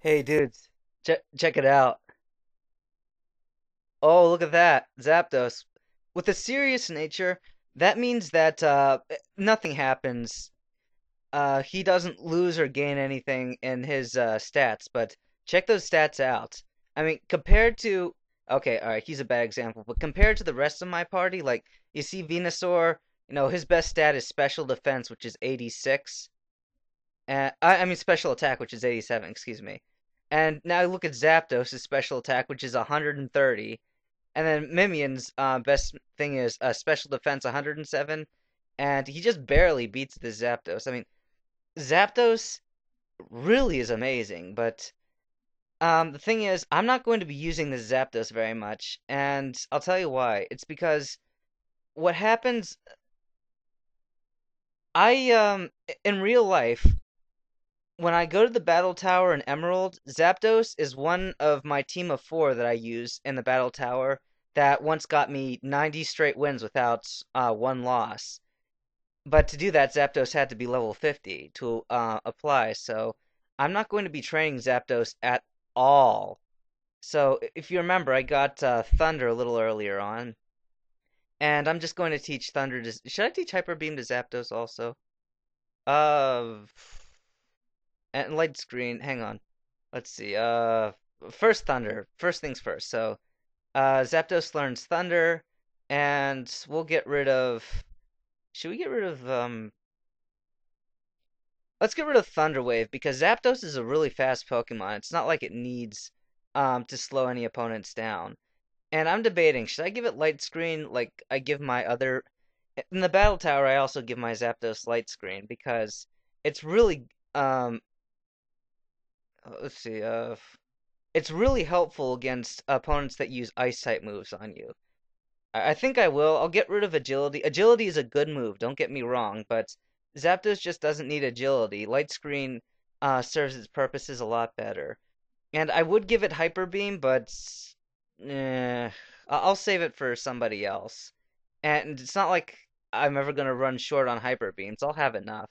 Hey dudes, check it out. Oh, look at that. Zapdos. With a serious nature, that means that nothing happens. He doesn't lose or gain anything in his stats, but check those stats out. I mean, compared to okay, all right, he's a bad example, but compared to the rest of my party, like you see Venusaur, his best stat is special defense, which is 86. And I mean special attack, which is 87, excuse me. And now I look at Zapdos' special attack, which is 130. And then Mimion's best thing is special defense 107. And he just barely beats the Zapdos. I mean, Zapdos really is amazing, but the thing is, I'm not going to be using the Zapdos very much. And I'll tell you why. It's because what happens, in real life, when I go to the battle tower in Emerald, Zapdos is one of my team of four that I use in the battle tower that once got me 90 straight wins without one loss. But to do that, Zapdos had to be level 50 to apply, so I'm not going to be training Zapdos at all. So if you remember, I got Thunder a little earlier on, and I'm just going to teach Thunder to... Should I teach Hyper Beam to Zapdos also? Uh, and Light Screen, hang on. Let's see. First Thunder. First things first. So, Zapdos learns Thunder, and we'll get rid of. Should we get rid of Let's get rid of Thunder Wave because Zapdos is a really fast Pokemon. It's not like it needs to slow any opponents down. And I'm debating, should I give it Light Screen like I give my other in the Battle Tower I also give my Zapdos Light Screen because it's really let's see, it's really helpful against opponents that use Ice type moves on you. I think I will. I'll get rid of Agility. Agility is a good move, don't get me wrong, but Zapdos just doesn't need Agility. Light Screen serves its purposes a lot better. And I would give it Hyper Beam, but eh, I'll save it for somebody else. And it's not like I'm ever gonna run short on Hyper Beams. I'll have enough.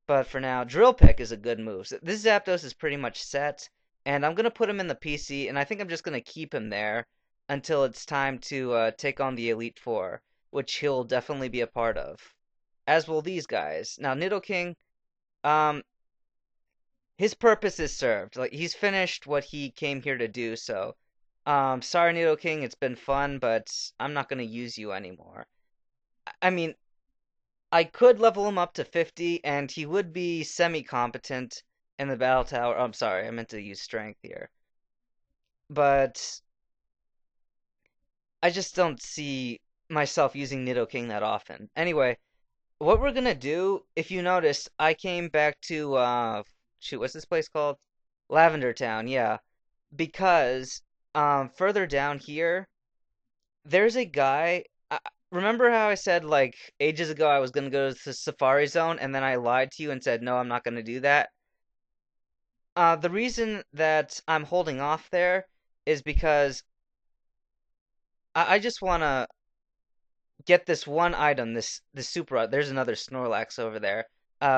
But for now, Drill Peck is a good move. So this Zapdos is pretty much set, and I'm going to put him in the PC, and I think I'm just going to keep him there until it's time to take on the Elite Four, which he'll definitely be a part of. As will these guys. Now, Nidoking, um, his purpose is served. Like, he's finished what he came here to do, so, sorry, Nidoking, it's been fun, but I'm not going to use you anymore. I mean, I could level him up to 50, and he would be semi-competent in the battle tower. Oh, I'm sorry, I meant to use strength here. But I just don't see myself using Nidoking that often. Anyway, what we're gonna do, if you noticed, I came back to, shoot, what's this place called? Lavender Town, yeah. Because, further down here, there's a guy. Remember how I said like ages ago I was gonna go to the Safari Zone and then I lied to you and said no, I'm not gonna do that? The reason that I'm holding off there is because I just wanna get this one item, this super rod. There's another Snorlax over there.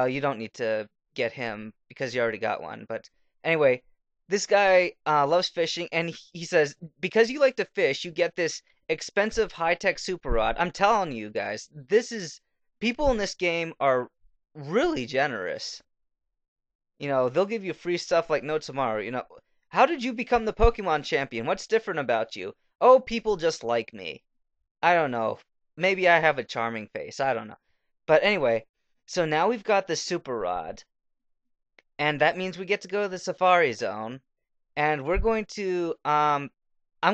You don't need to get him because you already got one. But anyway, this guy loves fishing, and he says because you like to fish, you get this expensive high-tech super rod. I'm telling you guys, this is people in this game are really generous. They'll give you free stuff like no tomorrow. How did you become the Pokemon champion? What's different about you? Oh, people just like me. I don't know. Maybe I have a charming face. I don't know. But anyway, so now we've got the Super Rod, and that means we get to go to the Safari Zone, and I'm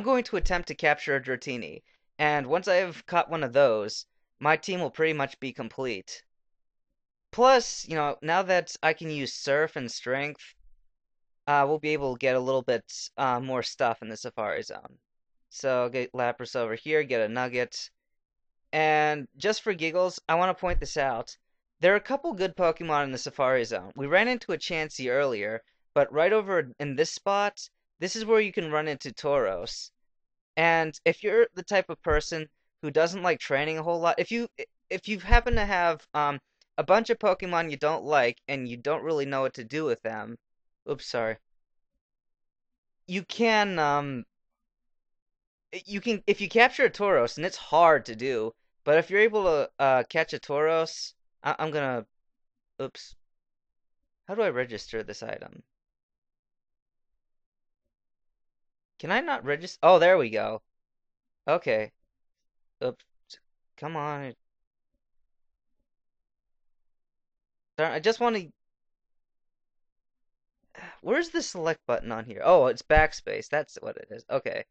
going to attempt to capture a Dratini, and once I have caught one of those, my team will pretty much be complete. Plus, now that I can use Surf and Strength, we'll be able to get a little bit more stuff in the Safari Zone. So get Lapras over here, get a Nugget. And just for giggles, I want to point this out. There are a couple good Pokemon in the Safari Zone. We ran into a Chansey earlier, but right over in this spot, this is where you can run into Tauros. And if you're the type of person who doesn't like training a whole lot, if you happen to have a bunch of Pokemon you don't like and you don't really know what to do with them, oops, sorry. you can you can if you capture a Tauros, and it's hard to do, but if you're able to catch a Tauros, I'm gonna oops. How do I register this item? Can I not register? Oh, there we go. Okay. Oops. Come on. Darn, I just want to. Where's the select button on here? Oh, it's backspace. That's what it is. Okay.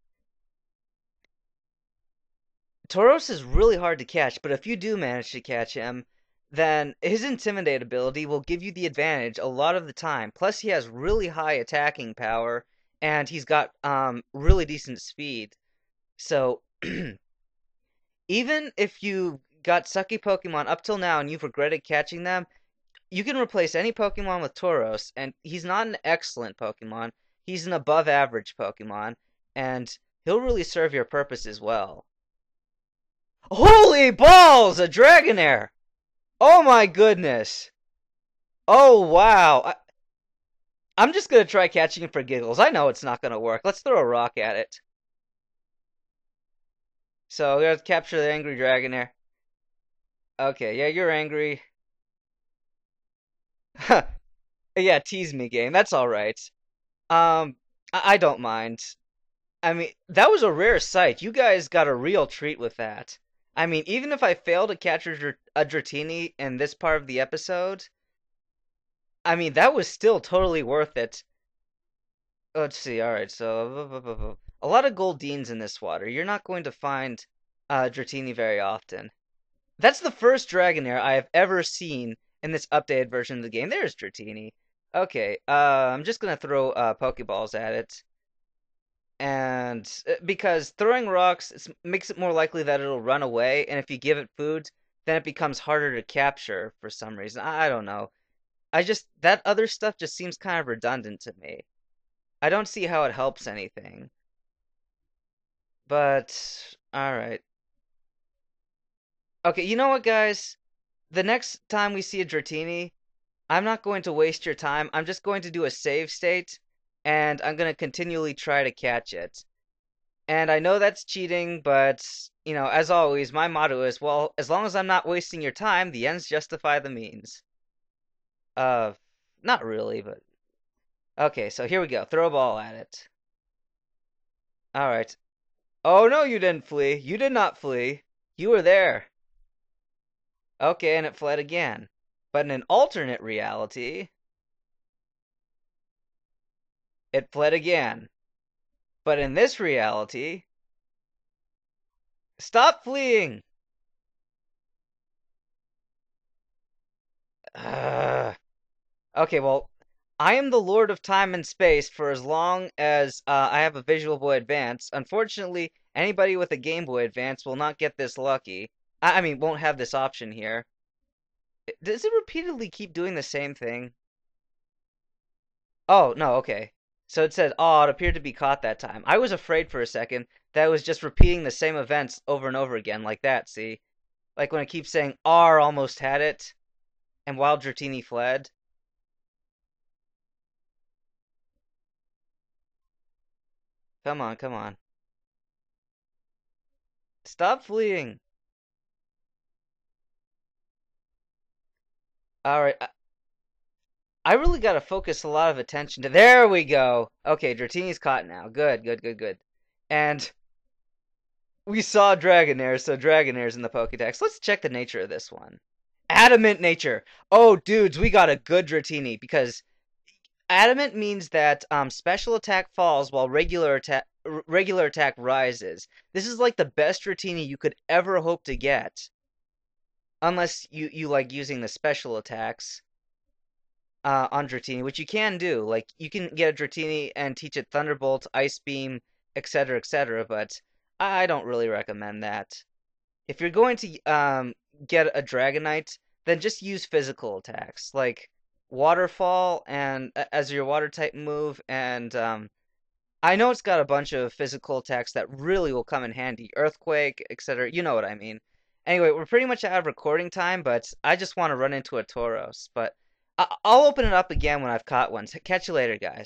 Tauros is really hard to catch, but if you do manage to catch him, then his Intimidate ability will give you the advantage a lot of the time. Plus, he has really high attacking power, and he's got really decent speed. So, even if you got sucky Pokemon up till now and you've regretted catching them, you can replace any Pokemon with Tauros, and he's not an excellent Pokemon. He's an above average Pokemon, and he'll really serve your purpose as well. Holy balls, a Dragonair! Oh my goodness! Oh wow! I'm just gonna try catching him for giggles. I know it's not gonna work. Let's throw a rock at it. So we have to capture the angry Dragonair. Okay, yeah, you're angry. Yeah, tease me game. That's all right. I don't mind. I mean, that was a rare sight. You guys got a real treat with that. I mean, even if I fail to catch a Dratini in this part of the episode, I mean, that was still totally worth it. Let's see. All right, so a lot of Goldines in this water. You're not going to find Dratini very often. That's the first Dragonair I have ever seen in this updated version of the game. There's Dratini. Okay, I'm just gonna throw Pokeballs at it. And because throwing rocks makes it more likely that it'll run away, and if you give it food, then it becomes harder to capture for some reason. I don't know. That other stuff just seems kind of redundant to me. I don't see how it helps anything. But all right. Okay, you know what, guys? The next time we see a Dratini, I'm not going to waste your time. I'm just going to do a save state, and I'm going to continually try to catch it. And I know that's cheating, but, as always, my motto is, well, as long as I'm not wasting your time, the ends justify the means. Uh, not really, but... Okay, so here we go. Throw a ball at it. Alright. Oh, no, you didn't flee. You did not flee. You were there. Okay, and it fled again. But in an alternate reality, it fled again. But in this reality, stop fleeing! Okay, well, I am the Lord of Time and Space for as long as I have a Visual Boy Advance. Unfortunately, anybody with a Game Boy Advance will not get this lucky. I mean, won't have this option here. Does it repeatedly keep doing the same thing? Oh, no, okay. So it said, oh, it appeared to be caught that time. I was afraid for a second that it was just repeating the same events over and over again, like that, see? Like when it keeps saying, R almost had it, and Wild Dratini fled. Come on, come on. Stop fleeing. Alright, I really gotta focus a lot of attention to... There we go! Okay, Dratini's caught now. Good, good, good, good. And we saw Dragonair, so Dragonair's in the Pokédex. Let's check the nature of this one. Adamant nature! Oh, dudes, we got a good Dratini, because adamant means that special attack falls while regular attack rises. This is like the best Dratini you could ever hope to get. Unless you like using the special attacks on Dratini, which you can do. Like, you can get a Dratini and teach it Thunderbolt, Ice Beam, etc., etc., but I don't really recommend that. If you're going to get a Dragonite, then just use physical attacks, like Waterfall and as your water type move, and I know it's got a bunch of physical attacks that really will come in handy. Earthquake, etc. You know what I mean. Anyway, we're pretty much out of recording time, but I just want to run into a Tauros. But I'll open it up again when I've caught one. So catch you later, guys.